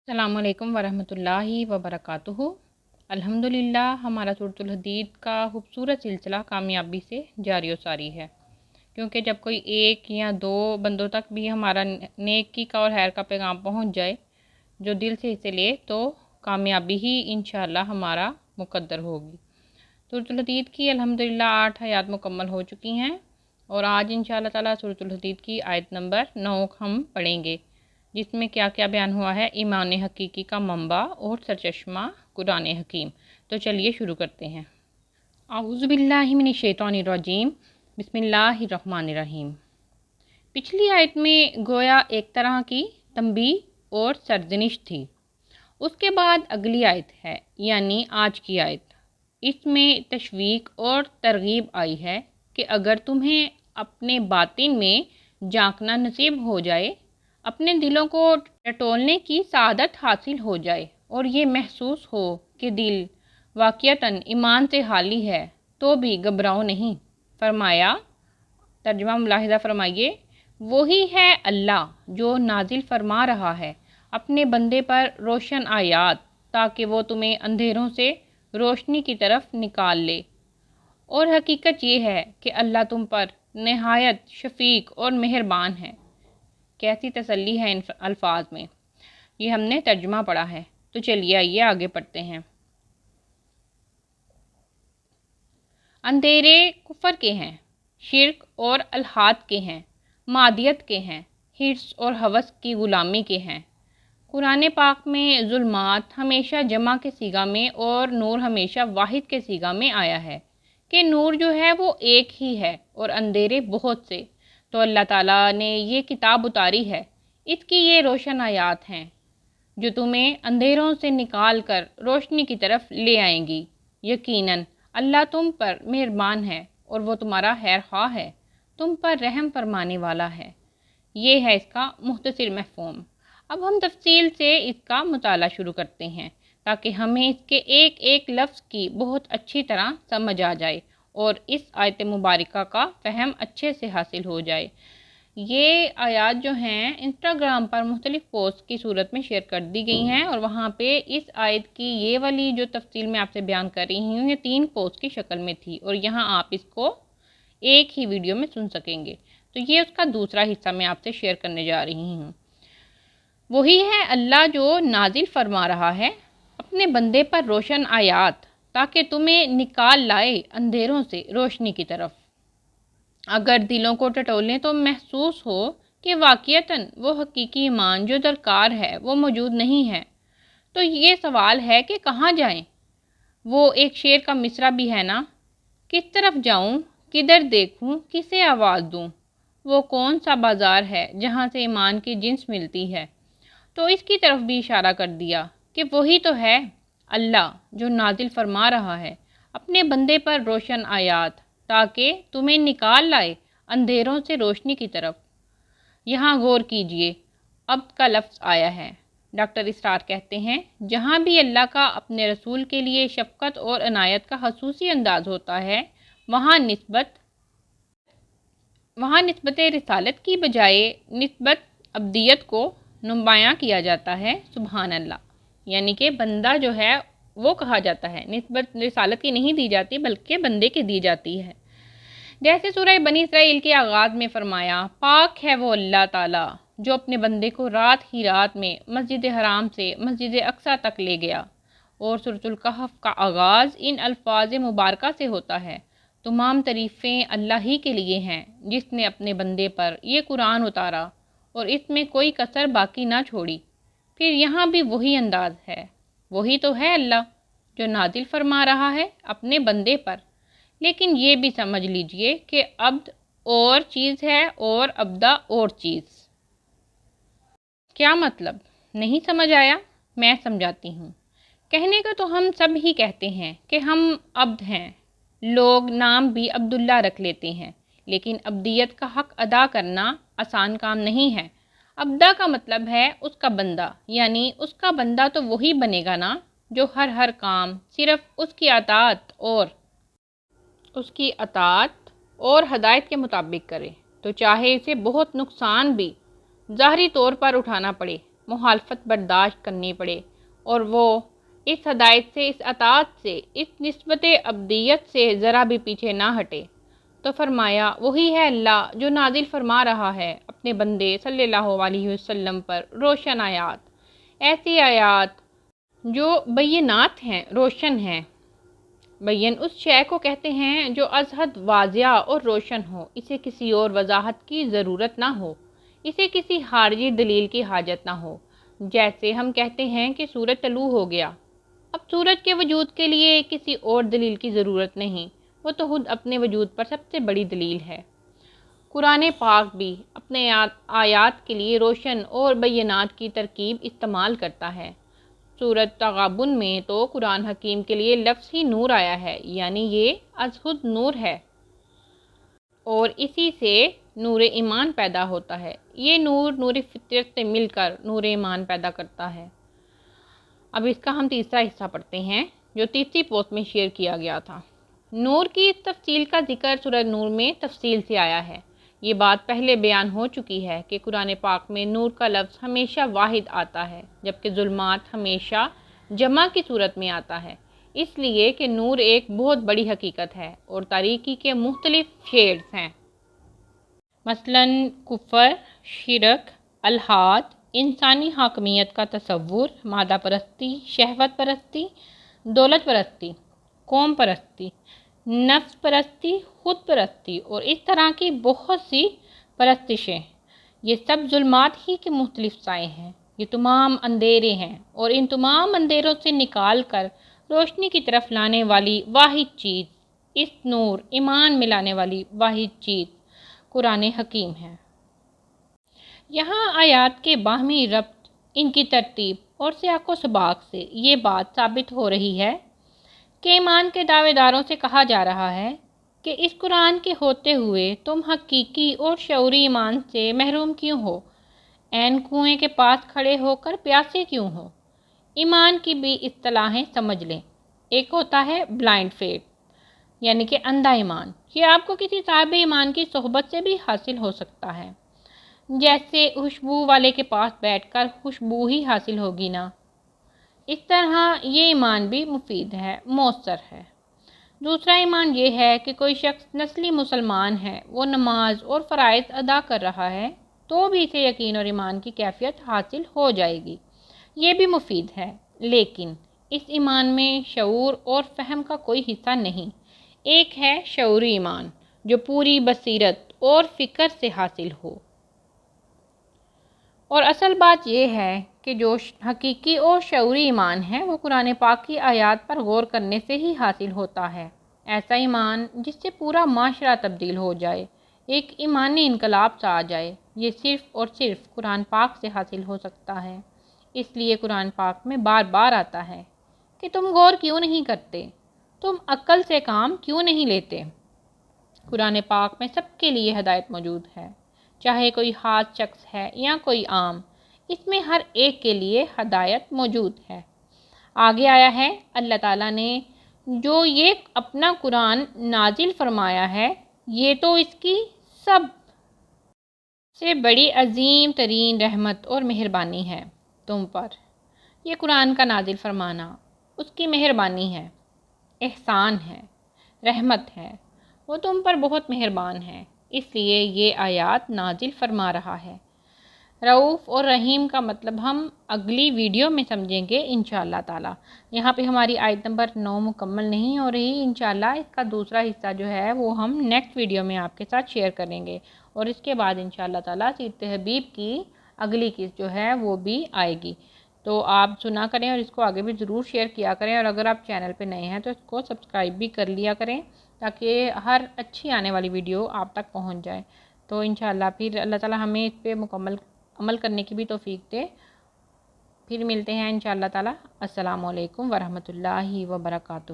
अस्सलामु अलैकुम वरहमतुल्लाहि वबरकातुहू। अल्हम्दुलिल्लाह हमारा सूरतुल हदीद का खूबसूरत सिलसिला कामयाबी से जारी व सारी है, क्योंकि जब कोई एक या दो बंदों तक भी हमारा नेकी का और खैर का पैगाम पहुंच जाए, जो दिल से इसे ले, तो कामयाबी ही इंशाअल्लाह हमारा मुकद्दर होगी। सूरतुल हदीद की अल्हम्दुलिल्लाह 8 आयत मुकम्मल हो चुकी हैं और आज इंशाअल्लाह ताला सूरतुल हदीद की आयत नंबर 9 हम पढ़ेंगे, जिसमें क्या क्या बयान हुआ है ईमान हकीकी का मंबा और सरचश्मा कुरान हकीम। तो चलिए शुरू करते हैं। आऊज़ु बिल्लाहि मिनश शैतानिर रजीम, बिस्मिल्लाहिर्रहमानिर्रहीम। पिछली आयत में गोया एक तरह की तंबीह और सरजनिश थी। उसके बाद अगली आयत है, यानी आज की आयत। इसमें तशवीक और तरगीब आई है कि अगर तुम्हें अपने बातिन में झांकना नसीब हो जाए, अपने दिलों को टटोलने की सआदत हासिल हो जाए और ये महसूस हो कि दिल वाक़ियतन ईमान से खाली है, तो भी घबराओ नहीं। फरमाया, तर्जुमा मुलाहिज़ा फरमाइए, वही है अल्लाह जो नाजिल फरमा रहा है अपने बंदे पर रोशन आयात, ताकि वो तुम्हें अंधेरों से रोशनी की तरफ निकाल ले। और हकीकत ये है कि अल्लाह तुम पर नहायत शफीक और मेहरबान है। कैसी तसल्ली है इन अल्फाज में। ये हमने तर्जुमा पढ़ा है, तो चलिए आइए आगे पढ़ते हैं। अंधेरे कुफर के हैं, शिर्क और अलहाद के हैं, मादियत के हैं, हिर्स और हवस की ग़ुलामी के हैं। कुरान पाक में जुल्मात हमेशा जमा के सीगा में और नूर हमेशा वाहिद के सीगा में आया है कि नूर जो है वो एक ही है और अंधेरे बहुत से। तो अल्लाह ताला ने ये किताब उतारी है, इसकी ये रोशन आयात हैं जो तुम्हें अंधेरों से निकाल कर रोशनी की तरफ ले आएंगी। यकीनन अल्लाह तुम पर मेहरबान है और वो तुम्हारा खैर ख्वाह है, तुम पर रहम फरमाने वाला है। ये है इसका मुख्तसर मफ़हूम। अब हम तफसील से इसका मुताला शुरू करते हैं, ताकि हमें इसके एक एक लफ्ज़ की बहुत अच्छी तरह समझ आ जाए और इस आयत मुबारका का फ़हम अच्छे से हासिल हो जाए। ये आयात जो हैं इंस्टाग्राम पर मुख्तलिफ़ पोस्ट की सूरत में शेयर कर दी गई हैं और वहाँ पे इस आयत की ये वाली जो तफसील मैं आपसे बयान कर रही हूँ, ये 3 पोस्ट की शक्ल में थी और यहाँ आप इसको एक ही वीडियो में सुन सकेंगे। तो ये उसका दूसरा हिस्सा मैं आपसे शेयर करने जा रही हूँ। वही है अल्लाह जो नाजिल फरमा रहा है अपने बंदे पर रोशन आयात, ताकि तुम्हें निकाल लाए अंधेरों से रोशनी की तरफ। अगर दिलों को टटोलें तो महसूस हो कि वाक़ियतन वो हकीकी ईमान जो दरकार है वो मौजूद नहीं है। तो ये सवाल है कि कहाँ जाएं? वो एक शेर का मिसरा भी है ना, किस तरफ जाऊं, किधर देखूं, किसे आवाज़ दूं, वो कौन सा बाज़ार है जहाँ से ईमान की जिन्स मिलती है। तो इसकी तरफ भी इशारा कर दिया कि वही तो है अल्लाह जो नाजिल फरमा रहा है अपने बंदे पर रोशन आयात, ताकि तुम्हें निकाल लाए अंधेरों से रोशनी की तरफ। यहाँ गौर कीजिए, अब का लफ्ज़ आया है। डॉक्टर इसरार कहते हैं, जहाँ भी अल्लाह का अपने रसूल के लिए शफ़क़त और अनायत का खसूसी अंदाज़ होता है, वहाँ निस्बत रिसालत की बजाय निस्बत अब्दियत को नुमायाँ किया जाता है। सुबहान अल्लाह, यानी कि बंदा जो है वो कहा जाता है, निस्बत रिसालत की नहीं दी जाती बल्कि बंदे की दी जाती है। जैसे सूरह बनी इसराइल के आगाज़ में फरमाया, पाक है वो अल्लाह ताला जो अपने बंदे को रात ही रात में मस्जिद हराम से मस्जिद अक्सा तक ले गया। और सूरतुल कहफ का आगाज़ इन अल्फाज मुबारका से होता है, तमाम तारीफ़ें अल्लाह ही के लिए हैं जिसने अपने बंदे पर ये कुरान उतारा और इसमें कोई कसर बाकी ना छोड़ी। फिर यहाँ भी वही अंदाज़ है, वही तो है अल्लाह जो नाजिल फरमा रहा है अपने बंदे पर। लेकिन ये भी समझ लीजिए कि अब्द और चीज़ है और अब्दा और चीज़। क्या मतलब, नहीं समझ आया? मैं समझाती हूँ। कहने का तो हम सब ही कहते हैं कि हम अब्द हैं। लोग नाम भी अब्दुल्ला रख लेते हैं, लेकिन अब्दियत का हक़ अदा करना आसान काम नहीं है। अब्दा का मतलब है उसका बंदा, यानी उसका बंदा तो वही बनेगा ना जो हर काम सिर्फ़ उसकी अतात और हदायत के मुताबिक करे, तो चाहे इसे बहुत नुकसान भी ज़ाहरी तौर पर उठाना पड़े, مخالفت برداشت کرنی پڑے اور وہ اس ہدایت سے، اس اطاعت سے، اس نسبت ابدیت سے ذرا بھی پیچھے نہ ہٹے، تو فرمایا وہی ہے اللہ جو نازل فرما رہا ہے اپنے بندے صلی اللہ علیہ وسلم پر روشن آیات، ایسی آیات جو بینات ہیں، روشن ہیں۔ بین اس شے کو کہتے ہیں جو از حد واضح اور روشن ہو، اسے کسی اور وضاحت کی ضرورت نہ ہو، اسے کسی خارجی دلیل کی حاجت نہ ہو۔ جیسے ہم کہتے ہیں کہ سورج طلوع ہو گیا، اب سورج کے وجود کے لیے کسی اور دلیل کی ضرورت نہیں، وہ تو خود اپنے وجود پر سب سے بڑی دلیل ہے۔ قرآن پاک بھی اپنے آیات کے لیے روشن اور بینات کی ترکیب استعمال کرتا ہے۔ سورۃ تغابن میں تو قرآن حکیم کے لیے لفظ ہی نور آیا ہے، یعنی یہ از خود نور ہے اور اسی سے نور ایمان پیدا ہوتا ہے۔ یہ نور فطرت سے مل کر نور ایمان پیدا کرتا ہے۔ اب اس کا ہم تیسرا حصہ پڑھتے ہیں جو تیسری پوسٹ میں شیئر کیا گیا تھا۔ نور کی اس تفصیل کا ذکر سورہ نور میں تفصیل سے آیا ہے۔ یہ بات پہلے بیان ہو چکی ہے کہ قرآن پاک میں نور کا لفظ ہمیشہ واحد آتا ہے، جبکہ ظلمات ہمیشہ جمع کی صورت میں آتا ہے، اس لیے کہ نور ایک بہت بڑی حقیقت ہے اور تاریکی کے مختلف شیڈز ہیں، مثلاً کفر، شرک، الحاد، انسانی حاکمیت کا تصور، مادہ پرستی، شہوت پرستی، دولت پرستی، قوم پرستی، نفس پرستی، خود پرستی اور اس طرح کی بہت سی پرستشیں۔ یہ سب ظلمات ہی کے مختلف سائے ہیں، یہ تمام اندھیرے ہیں اور ان تمام اندھیروں سے نکال کر روشنی کی طرف لانے والی واحد چیز، اس نور ایمان ملانے والی واحد چیز قرآن حکیم ہے۔ یہاں آیات کے باہمی ربط، ان کی ترتیب اور سیاق و سباق سے یہ بات ثابت ہو رہی ہے کہ ایمان کے دعوے داروں سے کہا جا رہا ہے کہ اس قرآن کے ہوتے ہوئے تم حقیقی اور شعوری ایمان سے محروم کیوں ہو؟ عین کنویں کے پاس کھڑے ہو کر پیاسے کیوں ہو؟ ایمان کی بھی اصطلاحیں سمجھ لیں۔ ایک ہوتا ہے بلائنڈ فیتھ، یعنی کہ اندھا ایمان۔ یہ آپ کو کسی صاحب ایمان کی صحبت سے بھی حاصل ہو سکتا ہے، جیسے خوشبو والے کے پاس بیٹھ کر خوشبو ہی حاصل ہوگی نا، اس طرح یہ ایمان بھی مفید ہے، مؤثر ہے۔ دوسرا ایمان یہ ہے کہ کوئی شخص نسلی مسلمان ہے، وہ نماز اور فرائض ادا کر رہا ہے تو بھی اسے یقین اور ایمان کی کیفیت حاصل ہو جائے گی، یہ بھی مفید ہے۔ لیکن اس ایمان میں شعور اور فہم کا کوئی حصہ نہیں۔ ایک ہے شعوری ایمان جو پوری بصیرت اور فکر سے حاصل ہو، اور اصل بات یہ ہے کہ جو حقیقی اور شعوری ایمان ہے وہ قرآن پاک کی آیات پر غور کرنے سے ہی حاصل ہوتا ہے۔ ایسا ایمان جس سے پورا معاشرہ تبدیل ہو جائے، ایک ایمانی انقلاب سا آ جائے، یہ صرف اور صرف قرآن پاک سے حاصل ہو سکتا ہے۔ اس لیے قرآن پاک میں بار بار آتا ہے کہ تم غور کیوں نہیں کرتے، تم عقل سے کام کیوں نہیں لیتے۔ قرآن پاک میں سب کے لیے ہدایت موجود ہے، چاہے کوئی خاص شخص ہے یا کوئی عام، اس میں ہر ایک کے لیے ہدایت موجود ہے۔ آگے آیا ہے اللہ تعالیٰ نے جو یہ اپنا قرآن نازل فرمایا ہے، یہ تو اس کی سب سے بڑی عظیم ترین رحمت اور مہربانی ہے تم پر۔ یہ قرآن کا نازل فرمانا اس کی مہربانی ہے، احسان ہے، رحمت ہے، وہ تم پر بہت مہربان ہے، اس لیے یہ آیات نازل فرما رہا ہے۔ رؤوف اور رحیم کا مطلب ہم اگلی ویڈیو میں سمجھیں گے انشاءاللہ تعالی۔ یہاں پہ ہماری آیت نمبر 9 مکمل نہیں ہو رہی، انشاءاللہ اس کا دوسرا حصہ جو ہے وہ ہم نیکسٹ ویڈیو میں آپ کے ساتھ شیئر کریں گے، اور اس کے بعد انشاءاللہ تعالی سیرت حبیب کی اگلی قسط جو ہے وہ بھی آئے گی۔ تو آپ سنا کریں اور اس کو آگے بھی ضرور شیئر کیا کریں، اور اگر آپ چینل پہ نئے ہیں تو اس کو سبسکرائب بھی کر لیا کریں تاکہ ہر اچھی آنے والی ویڈیو آپ تک پہنچ جائے۔ تو انشاءاللہ پھر اللہ تعالی ہمیں اس پہ مکمل عمل کرنے کی بھی توفیق دے۔ پھر ملتے ہیں انشاءاللہ تعالی۔ السلام علیکم ورحمۃ اللہ وبرکاتہ۔